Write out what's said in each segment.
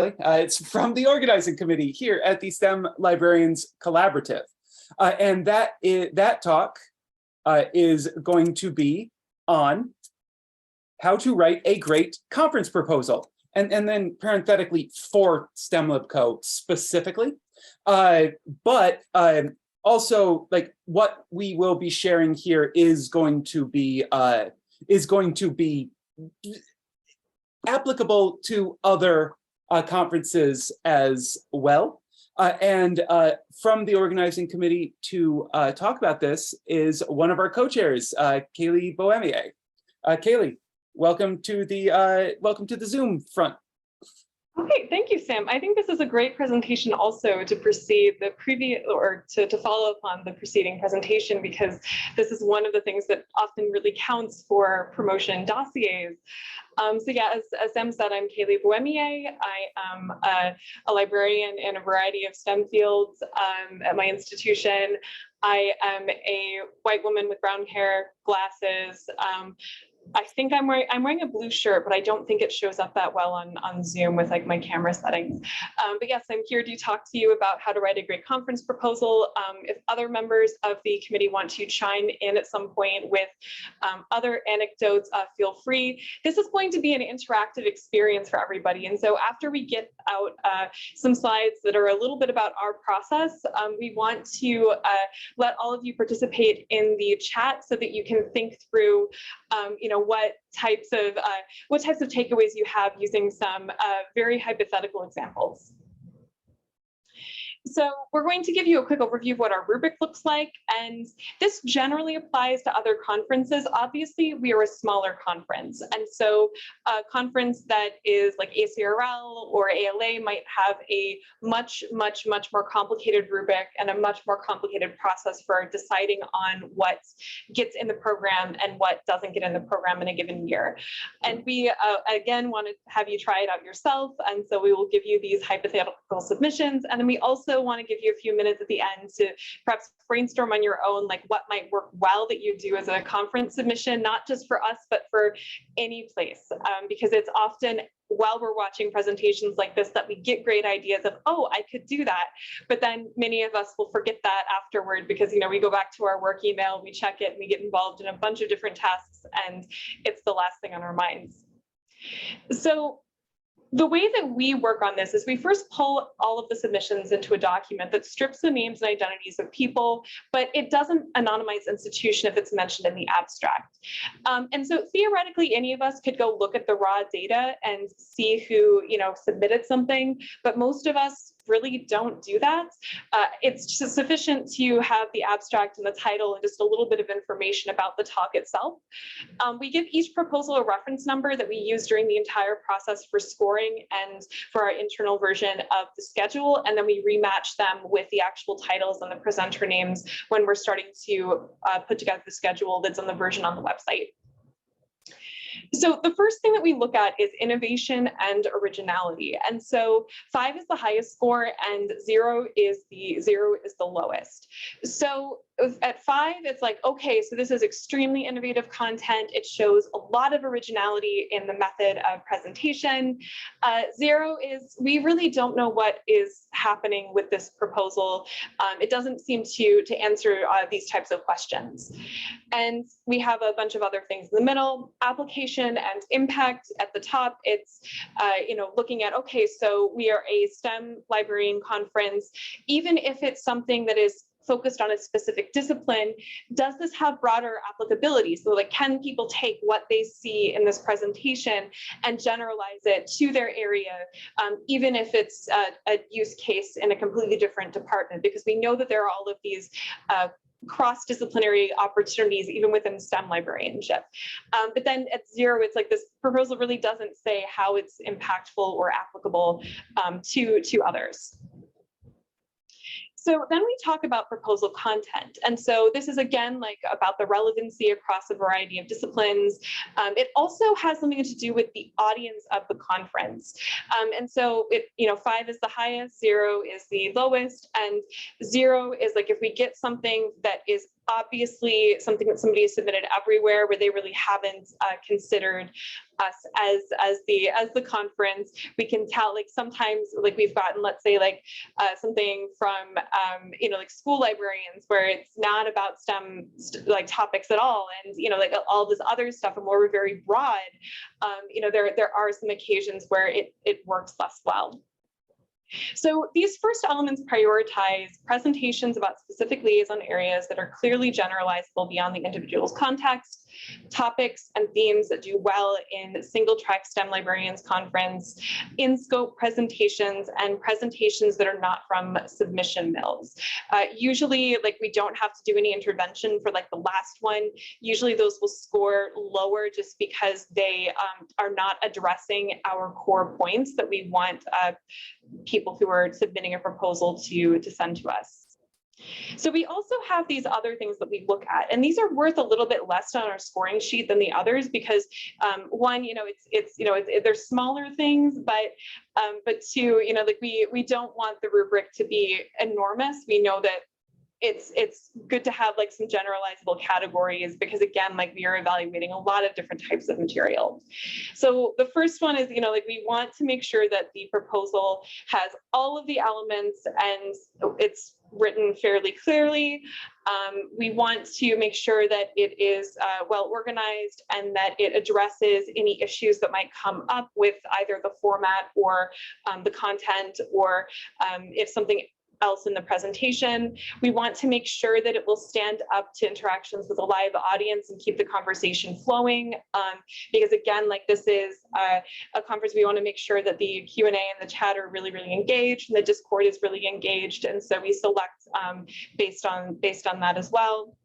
It's from the organizing committee here at the STEM Librarians Collaborative. And that talk is going to be on how to write a great conference proposal. And then parenthetically for STEMLibCo specifically. But also, like, what we will be sharing here is going to be applicable to other conferences as well. And from the organizing committee to talk about this is one of our co-chairs, Kaylee Bohemier. Kaylee, welcome to the Zoom front. Okay, thank you, Sam. I think this is a great presentation also to precede the previous, or to follow up on the preceding presentation, because this is one of the things that often really counts for promotion dossiers. So yeah, as Sam said, I'm Kaylee Bohemier. I am a librarian in a variety of STEM fields at my institution. I am a white woman with brown hair, glasses. I think I'm wearing a blue shirt, but I don't think it shows up that well on Zoom with like my camera settings. But yes, I'm here to talk to you about how to write a great conference proposal. If other members of the committee want to chime in at some point with other anecdotes, feel free. This is going to be an interactive experience for everybody. And so after we get out some slides that are a little bit about our process, we want to let all of you participate in the chat so that you can think through what types of takeaways you have using some very hypothetical examples. So we're going to give you a quick overview of what our rubric looks like, and this generally applies to other conferences. Obviously, we are a smaller conference, and so a conference that is like ACRL or ALA might have a much more complicated rubric and a much more complicated process for deciding on what gets in the program and what doesn't get in the program in a given year. And we, again, want to have you try it out yourself, and so we will give you these hypothetical submissions, and then we also want to give you a few minutes at the end to perhaps brainstorm on your own, like what might work well that you do as a conference submission, not just for us, but for any place, because it's often while we're watching presentations like this that we get great ideas of, oh, I could do that. But then many of us will forget that afterward because, we go back to our work email, we check it, and we get involved in a bunch of different tasks, and it's the last thing on our minds. So the way that we work on this is we first pull all of the submissions into a document that strips the names and identities of people, but it doesn't anonymize institution if it's mentioned in the abstract. And so theoretically, any of us could go look at the raw data and see who submitted something, but most of us really don't do that. It's just sufficient to have the abstract and the title and just a little bit of information about the talk itself. We give each proposal a reference number that we use during the entire process for scoring and for our internal version of the schedule, and then we rematch them with the actual titles and the presenter names when we're starting to put together the schedule that's on the version on the website. So the first thing that we look at is innovation and originality. And so 5 is the highest score and 0 is the lowest. So at 5, it's like, okay, so this is extremely innovative content. It shows a lot of originality in the method of presentation. 0 is, we really don't know what is happening with this proposal. It doesn't seem to answer these types of questions. And we have a bunch of other things in the middle, application and impact at the top. It's, looking at, okay, so we are a STEM librarian conference. Even if it's something that is focused on a specific discipline, does this have broader applicability? So like, can people take what they see in this presentation and generalize it to their area, even if it's a use case in a completely different department? Because we know that there are all of these cross-disciplinary opportunities even within STEM librarianship. But then at 0, it's like this proposal really doesn't say how it's impactful or applicable to others. So then we talk about proposal content. And so this is again like about the relevancy across a variety of disciplines. It also has something to do with the audience of the conference. And so 5 is the highest, 0 is the lowest, and 0 is like if we get something that is obviously something that somebody has submitted everywhere where they really haven't considered us as the conference. We can tell, like, sometimes, like, we've gotten, let's say, like something from like school librarians where it's not about STEM like topics at all, and like all this other stuff, and where we're very broad. There are some occasions where it works less well. So these first elements prioritize presentations about specific liaison areas that are clearly generalizable beyond the individual's context, topics and themes that do well in single track STEM librarians conference, in scope presentations, and presentations that are not from submission mills. Usually, like, we don't have to do any intervention for like the last one. Usually those will score lower just because they are not addressing our core points that we want people who are submitting a proposal to send to us. So we also have these other things that we look at, and these are worth a little bit less on our scoring sheet than the others because one, they're smaller things, but two, like we don't want the rubric to be enormous. We know that it's good to have like some generalizable categories because, again, like, we are evaluating a lot of different types of material. So the first one is, like, we want to make sure that the proposal has all of the elements and it's written fairly clearly. We want to make sure that it is well organized and that it addresses any issues that might come up with either the format or the content, or if something else in the presentation. We want to make sure that it will stand up to interactions with a live audience and keep the conversation flowing. Because, again, like, this is a conference, we want to make sure that the Q&A and the chat are really, really engaged, and the Discord is really engaged. And so we select based on that as well.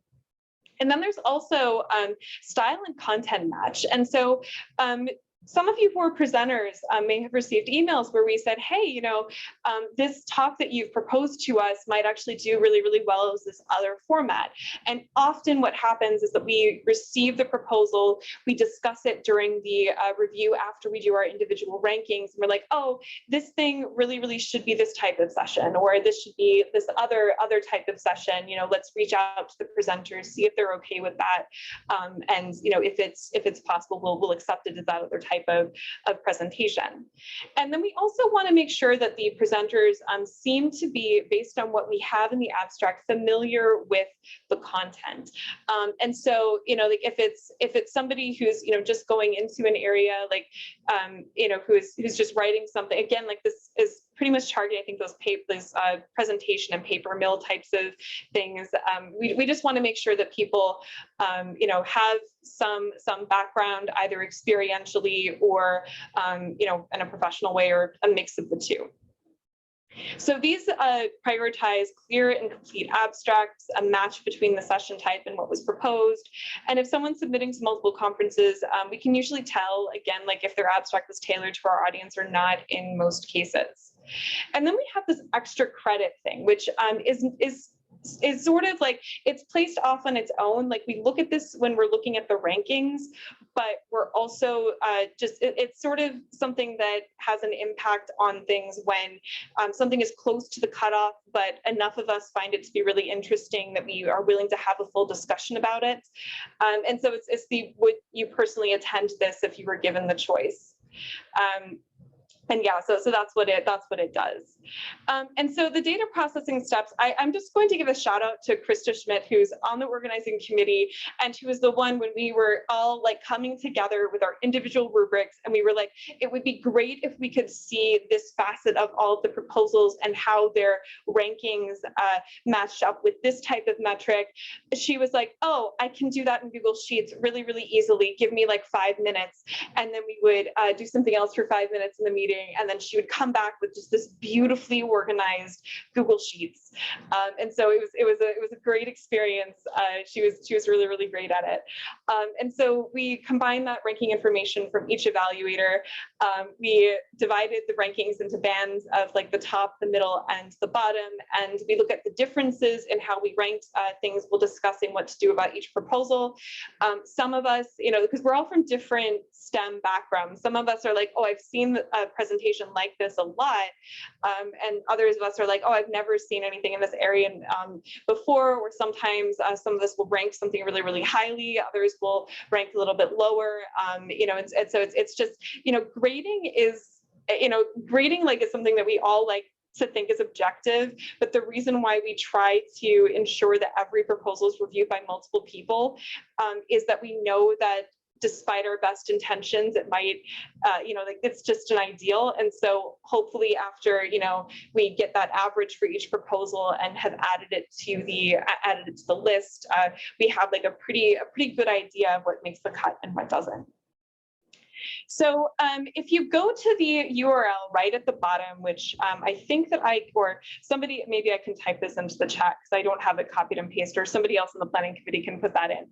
And then there's also style and content match. And so some of you who are presenters may have received emails where we said, hey, this talk that you've proposed to us might actually do really, really well as this other format. And often what happens is that we receive the proposal, we discuss it during the review after we do our individual rankings, and we're like, oh, this thing really, really should be this type of session, or this should be this other type of session. Let's reach out to the presenters, see if they're okay with that. And if it's possible, we'll accept it as that other type of presentation. And then we also want to make sure that the presenters seem to be, based on what we have in the abstract, familiar with the content. And so, like, if it's somebody who's just going into an area, like who's just writing something, again, like, this is pretty much targeting, I think, those presentation and paper mill types of things. We just want to make sure that people have some background, either experientially or in a professional way, or a mix of the two. So these prioritize clear and complete abstracts, a match between the session type and what was proposed. And if someone's submitting to multiple conferences, we can usually tell, again, like, if their abstract was tailored to our audience or not in most cases. And then we have this extra credit thing, which is sort of like, it's placed off on its own. Like, we look at this when we're looking at the rankings, but we're also it's sort of something that has an impact on things when something is close to the cutoff, but enough of us find it to be really interesting that we are willing to have a full discussion about it. And so it's the, would you personally attend this if you were given the choice? And yeah, so that's what it does. And so the data processing steps, I'm just going to give a shout out to Krista Schmidt, who's on the organizing committee, and who was the one when we were all like coming together with our individual rubrics, and we were like, it would be great if we could see this facet of all of the proposals and how their rankings matched up with this type of metric. She was like, oh, I can do that in Google Sheets really, really easily. Give me like 5 minutes. And then we would do something else for 5 minutes in the meeting. And then she would come back with just this beautifully organized Google Sheets. And so it was a great experience. She was really, really great at it. And so we combined that ranking information from each evaluator. We divided the rankings into bands of like the top, the middle, and the bottom. And we look at the differences in how we ranked things while discussing what to do about each proposal. Some of us, because we're all from different STEM backgrounds, some of us are like, oh, I've seen a presentation like this a lot. And others of us are like, oh, I've never seen anything in this area before, or sometimes some of us will rank something really, really highly, others will rank a little bit lower, and so it's just, grading is, grading like is something that we all like to think is objective, but the reason why we try to ensure that every proposal is reviewed by multiple people is that we know that despite our best intentions, it might, like it's just an ideal. And so hopefully after, we get that average for each proposal and have added it to the list, we have like a pretty good idea of what makes the cut and what doesn't. So if you go to the URL right at the bottom, which I think that or somebody, maybe I can type this into the chat because I don't have it copied and pasted, or somebody else on the planning committee can put that in.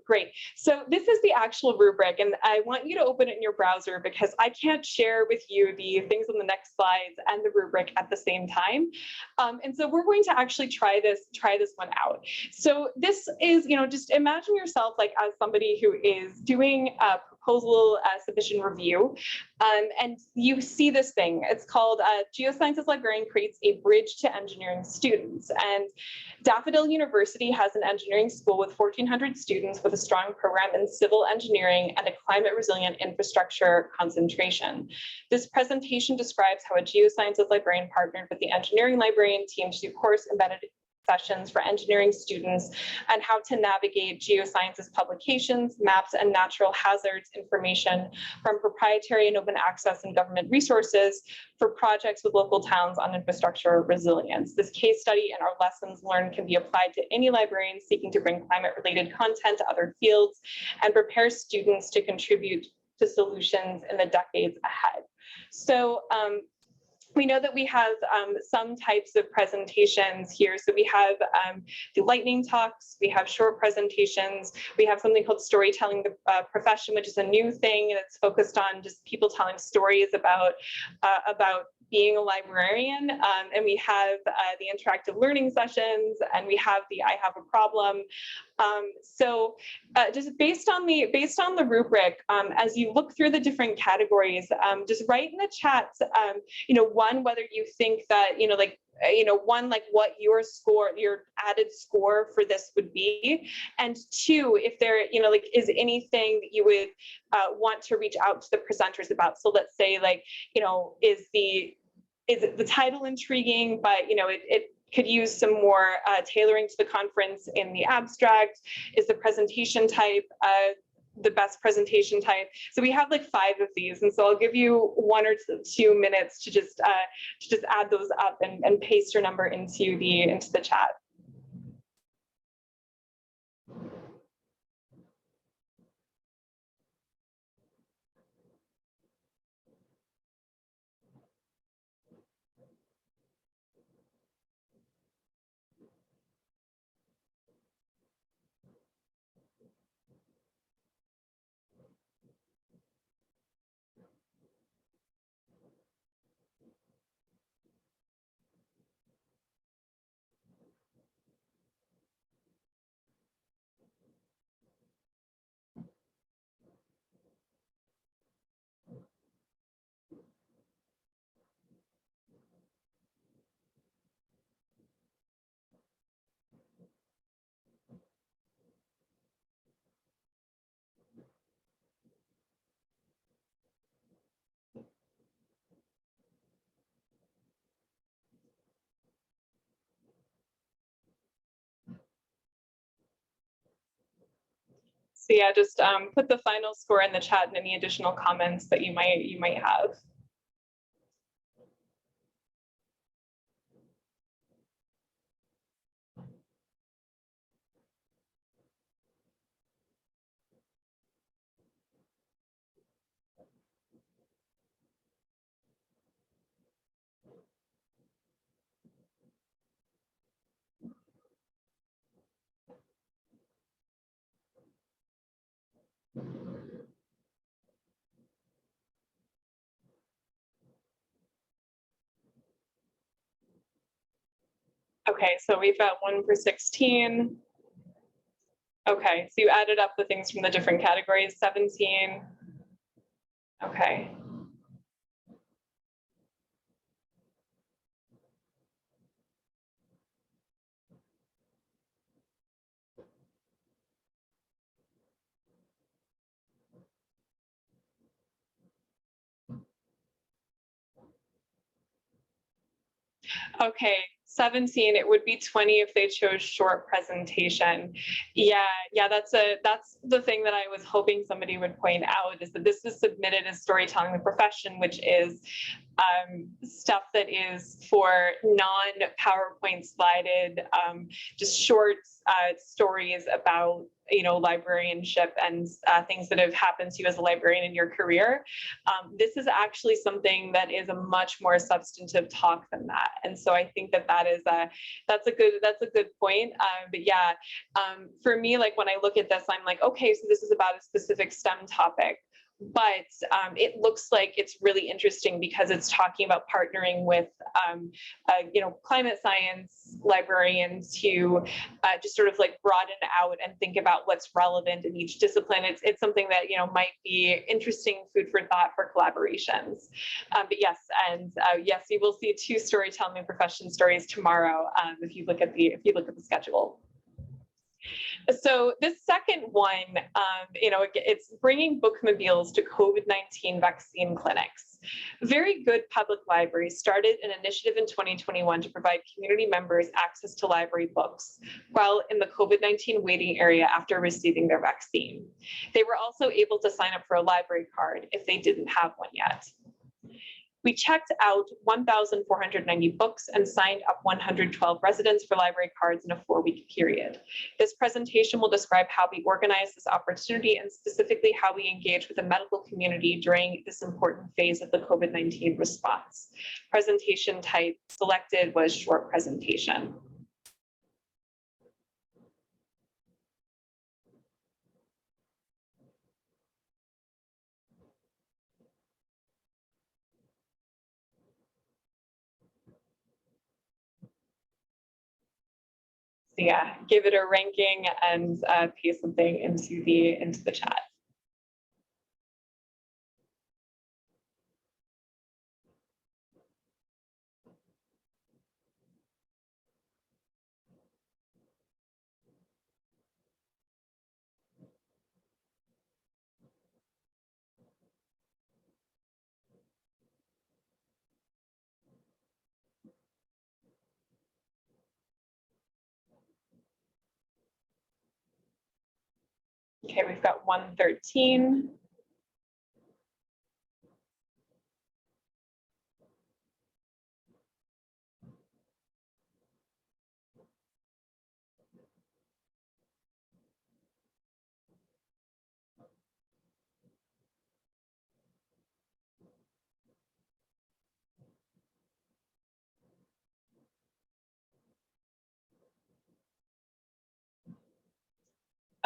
Great. So this is the actual rubric, and I want you to open it in your browser because I can't share with you the things on the next slides and the rubric at the same time. And so we're going to actually try this one out. So this is, just imagine yourself like as somebody who is doing a proposal submission review, and you see this thing. It's called Geosciences Librarian Creates a Bridge to Engineering Students. And Daffodil University has an engineering school with 1,400 students with a strong program in civil engineering and a climate resilient infrastructure concentration. This presentation describes how a geosciences librarian partnered with the engineering librarian team to do course embedded sessions for engineering students and how to navigate geosciences publications, maps, and natural hazards information from proprietary and open access and government resources for projects with local towns on infrastructure resilience. This case study and our lessons learned can be applied to any librarian seeking to bring climate-related content to other fields and prepare students to contribute to solutions in the decades ahead. So we know that we have some types of presentations here. So we have the lightning talks, we have short presentations, we have something called storytelling the profession, which is a new thing that's focused on just people telling stories about being a librarian, and we have the interactive learning sessions, and we have the I have a problem. So just based on the rubric, as you look through the different categories, just write in the chat, one, whether you think that, one, like what your added score for this would be, and two, if there, is anything that you would want to reach out to the presenters about. So let's say, like, is the title intriguing, but it could use some more tailoring to the conference in the abstract. Is the presentation type the best presentation type? So we have like 5 of these, and so I'll give you 1 or 2 minutes to just add those up and paste your number into the chat. So yeah, just put the final score in the chat and any additional comments that you might have. Okay, so we've got 1 for 16. Okay, so you added up the things from the different categories, 17. Okay. Okay, 17, it would be 20 if they chose short presentation. Yeah, that's the thing that I was hoping somebody would point out, is that this is submitted as storytelling the profession, which is stuff that is for non-PowerPoint slided, just short stories about, librarianship and things that have happened to you as a librarian in your career. This is actually something that is a much more substantive talk than that, and so I think that that's a good point. But yeah, for me, like when I look at this, I'm like, okay, so this is about a specific STEM topic. But it looks like it's really interesting because it's talking about partnering with, climate science librarians to just sort of like broaden out and think about what's relevant in each discipline. It's something that might be interesting food for thought for collaborations. But yes, and yes, you will see 2 storytelling and profession stories tomorrow if you look at the schedule. So this second one, it's bringing bookmobiles to COVID-19 vaccine clinics. Very Good Public Libraries started an initiative in 2021 to provide community members access to library books while in the COVID-19 waiting area after receiving their vaccine. They were also able to sign up for a library card if they didn't have one yet. We checked out 1,490 books and signed up 112 residents for library cards in a 4-week period. This presentation will describe how we organize this opportunity and specifically how we engage with the medical community during this important phase of the COVID-19 response. Presentation type selected was short presentation. So yeah, give it a ranking and paste something into the chat. Okay, we've got 113.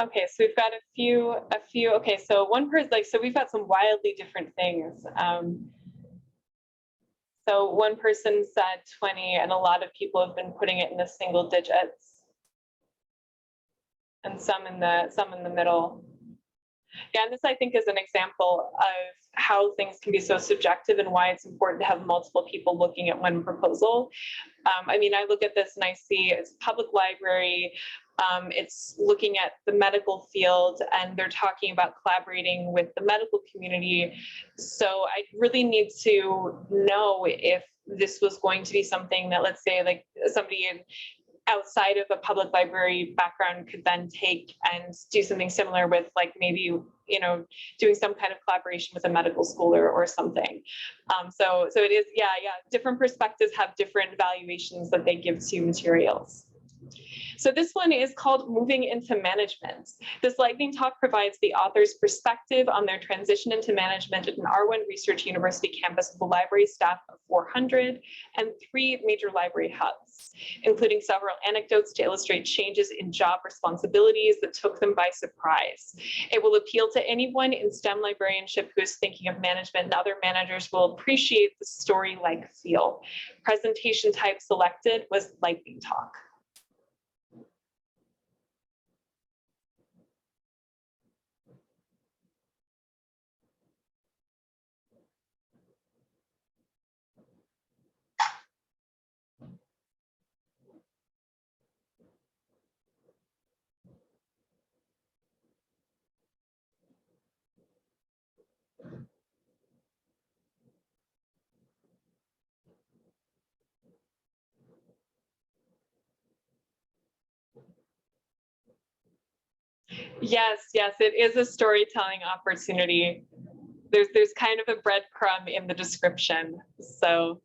Okay, so we've got a few, okay, so one person, so we've got some wildly different things. So one person said 20, and a lot of people have been putting it in the single digits. And some in the middle. Yeah, and this I think is an example of how things can be so subjective and why it's important to have multiple people looking at one proposal. I mean, I look at this and I see it's a public library. It's looking at the medical field, and they're talking about collaborating with the medical community. So I really need to know if this was going to be something that, let's say, like somebody outside of a public library background could then take and do something similar with, like, maybe doing some kind of collaboration with a medical school or something. So it is, yeah, different perspectives have different valuations that they give to materials. So this one is called Moving into Management. This lightning talk provides the author's perspective on their transition into management at an R1 Research University campus with a library staff of 400 and 3 major library hubs, including several anecdotes to illustrate changes in job responsibilities that took them by surprise. It will appeal to anyone in STEM librarianship who is thinking of management, and other managers will appreciate the story-like feel. Presentation type selected was lightning talk. Yes, yes, it is a storytelling opportunity. There's kind of a breadcrumb in the description. So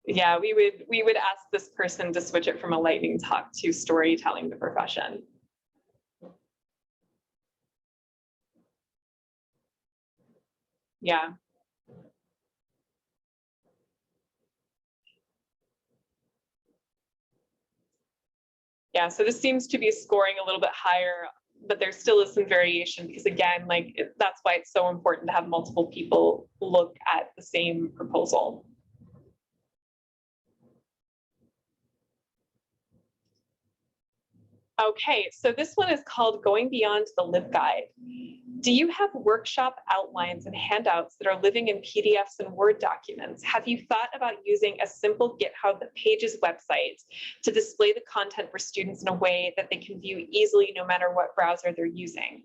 yeah, we would ask this person to switch it from a lightning talk to storytelling the profession. Yeah. Yeah, so this seems to be scoring a little bit higher, but there still is some variation because again, like that's why it's so important to have multiple people look at the same proposal. Okay, so this one is called Going Beyond the LibGuide. Do you have workshop outlines and handouts that are living in PDFs and Word documents? Have you thought about using a simple GitHub Pages website to display the content for students in a way that they can view easily no matter what browser they're using?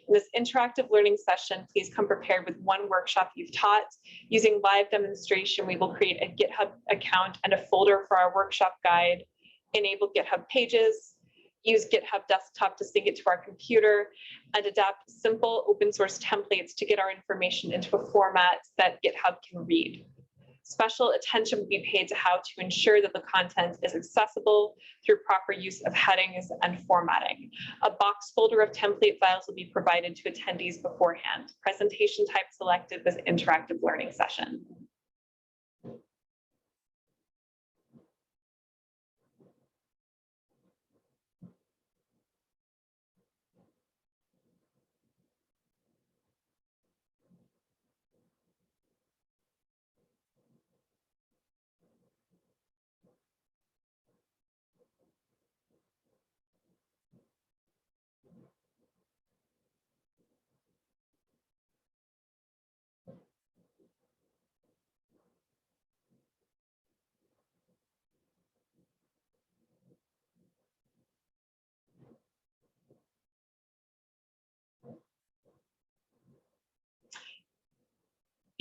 In this interactive learning session, please come prepared with one workshop you've taught. Using live demonstration, we will create a GitHub account and a folder for our workshop guide, enable GitHub Pages, use GitHub Desktop to sync it to our computer, and adapt simple open source templates to get our information into a format that GitHub can read. Special attention will be paid to how to ensure that the content is accessible through proper use of headings and formatting. A box folder of template files will be provided to attendees beforehand. Presentation type selected this interactive learning session.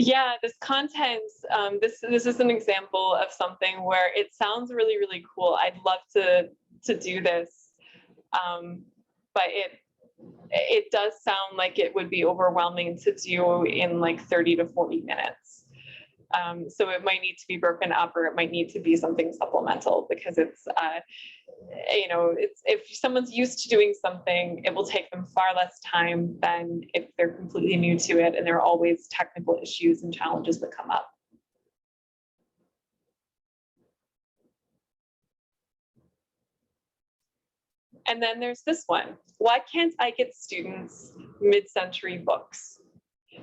Yeah, this content, this is an example of something where it sounds really, really cool. I'd love to do this, but it does sound like it would be overwhelming to do in like 30 to 40 minutes. So it might need to be broken up, or it might need to be something supplemental because it's, it's if someone's used to doing something, it will take them far less time than if they're completely new to it, and there are always technical issues and challenges that come up. And then there's this one. Why can't I get students mid-century books?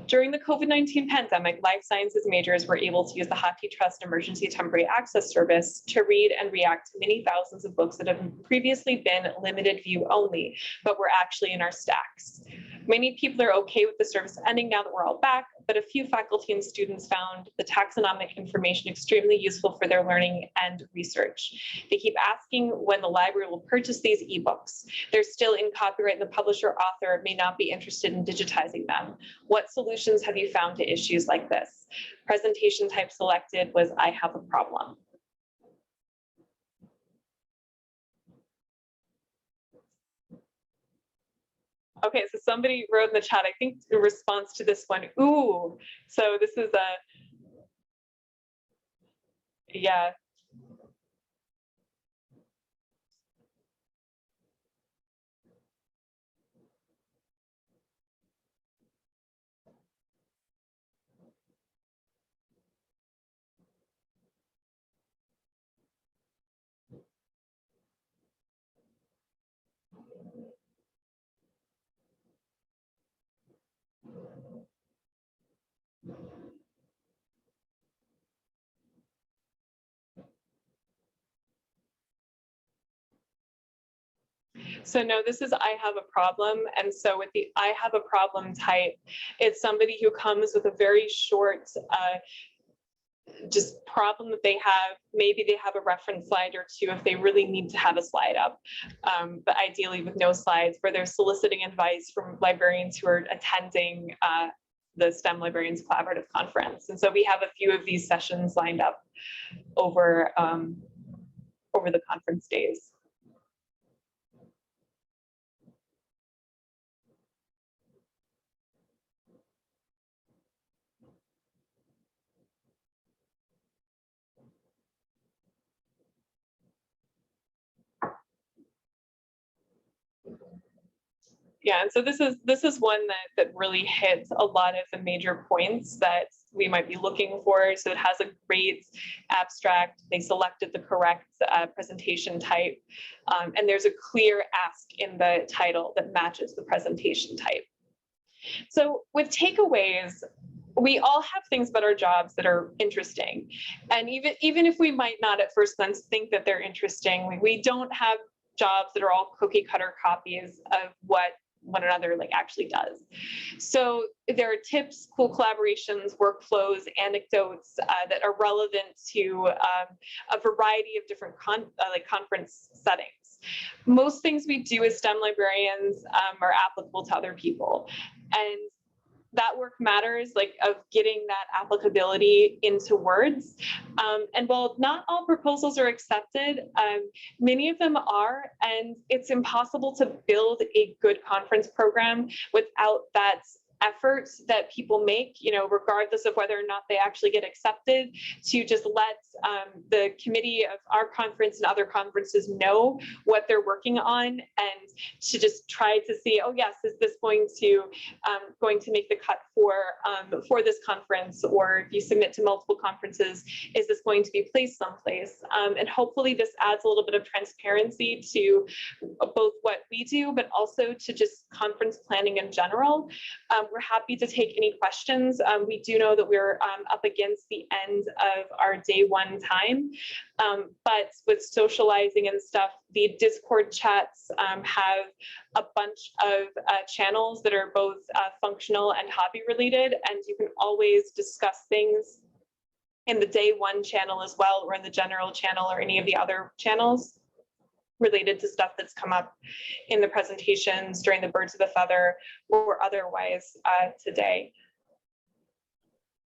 During the COVID-19 pandemic, life sciences majors were able to use the HathiTrust Emergency Temporary Access Service to read and react to many thousands of books that have previously been limited view only, but were actually in our stacks. Many people are okay with the service ending now that we're all back, but a few faculty and students found the taxonomic information extremely useful for their learning and research. They keep asking when the library will purchase these ebooks. They're still in copyright and the publisher author may not be interested in digitizing them. What solutions have you found to issues like this? Presentation type selected was I have a problem. Okay, so somebody wrote in the chat, I think in response to this one, ooh, so this is yeah. So no, this is I have a problem. And so with the I have a problem type, it's somebody who comes with a very short just problem that they have. Maybe they have a reference slide or two if they really need to have a slide up, but ideally with no slides, where they're soliciting advice from librarians who are attending the STEM Librarians Collaborative Conference. And so we have a few of these sessions lined up over, over the conference days. Yeah, and so this is one that really hits a lot of the major points that we might be looking for. So it has a great abstract. They selected the correct presentation type, and there's a clear ask in the title that matches the presentation type. So with takeaways, we all have things about our jobs that are interesting, and even if we might not at first glance think that they're interesting, we don't have jobs that are all cookie cutter copies of what one another like actually does. So there are tips, cool collaborations, workflows, anecdotes that are relevant to a variety of different conference settings. Most things we do as STEM librarians are applicable to other people, and that work matters, like of getting that applicability into words. And while not all proposals are accepted, many of them are, and it's impossible to build a good conference program without that effort that people make, you know, regardless of whether or not they actually get accepted, to just let the committee of our conference and other conferences know what they're working on, and to just try to see, oh yes, is this going to make the cut for this conference, or if you submit to multiple conferences, is this going to be placed someplace? And hopefully this adds a little bit of transparency to both what we do, but also to just conference planning in general. We're happy to take any questions. We do know that we're up against the end of our day one time, but with socializing and stuff, the Discord chats have a bunch of channels that are both functional and hobby related, and you can always discuss things in the day one channel as well, or in the general channel, or any of the other channels related to stuff that's come up in the presentations during the Birds of a Feather or otherwise today.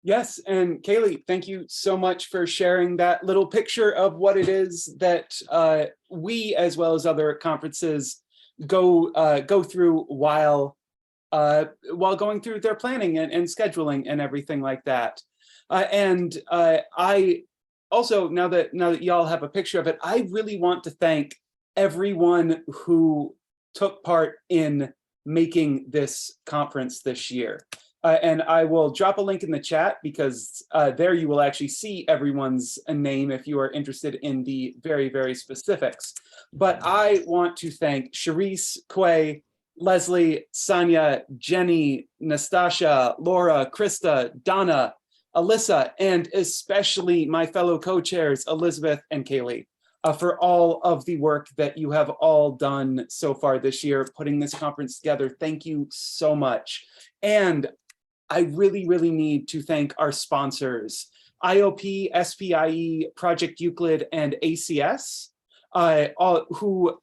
Yes, and Kaylee, thank you so much for sharing that little picture of what it is that we, as well as other conferences, go through while going through their planning and scheduling and everything like that. I also, now that y'all have a picture of it, I really want to thank everyone who took part in making this conference this year. And I will drop a link in the chat, because there you will actually see everyone's name if you are interested in the very, very specifics. But I want to thank Charisse, Quay, Leslie, Sonia, Jenny, Nastasha, Laura, Krista, Donna, Alyssa, and especially my fellow co-chairs, Elizabeth and Kaylee, for all of the work that you have all done so far this year, putting this conference together. Thank you so much. And I really, really need to thank our sponsors, IOP, SPIE, Project Euclid, and ACS, who,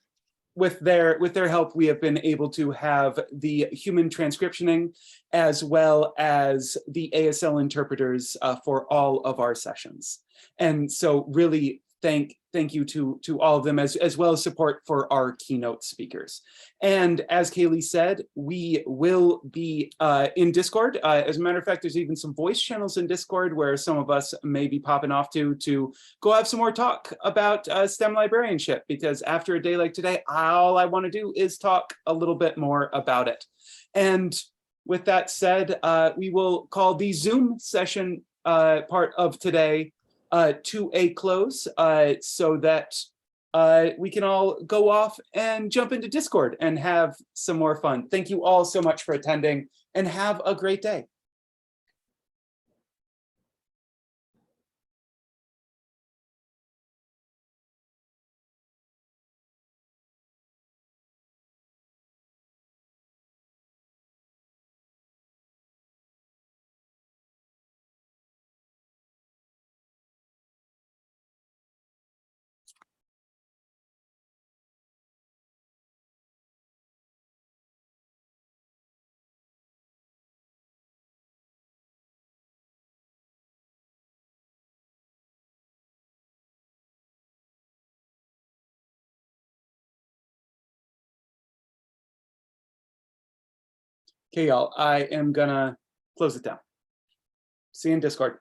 with their help, we have been able to have the human transcriptioning as well as the ASL interpreters for all of our sessions. And so really thank you to all of them, as well as support for our keynote speakers. And as Kaylee said, we will be in Discord. As a matter of fact, there's even some voice channels in Discord where some of us may be popping off to go have some more talk about STEM librarianship, because after a day like today, all I want to do is talk a little bit more about it. And with that said, we will call the Zoom session part of today to a close, so that we can all go off and jump into Discord and have some more fun. Thank you all so much for attending, and have a great day. Okay, y'all, I am gonna close it down. See you in Discord.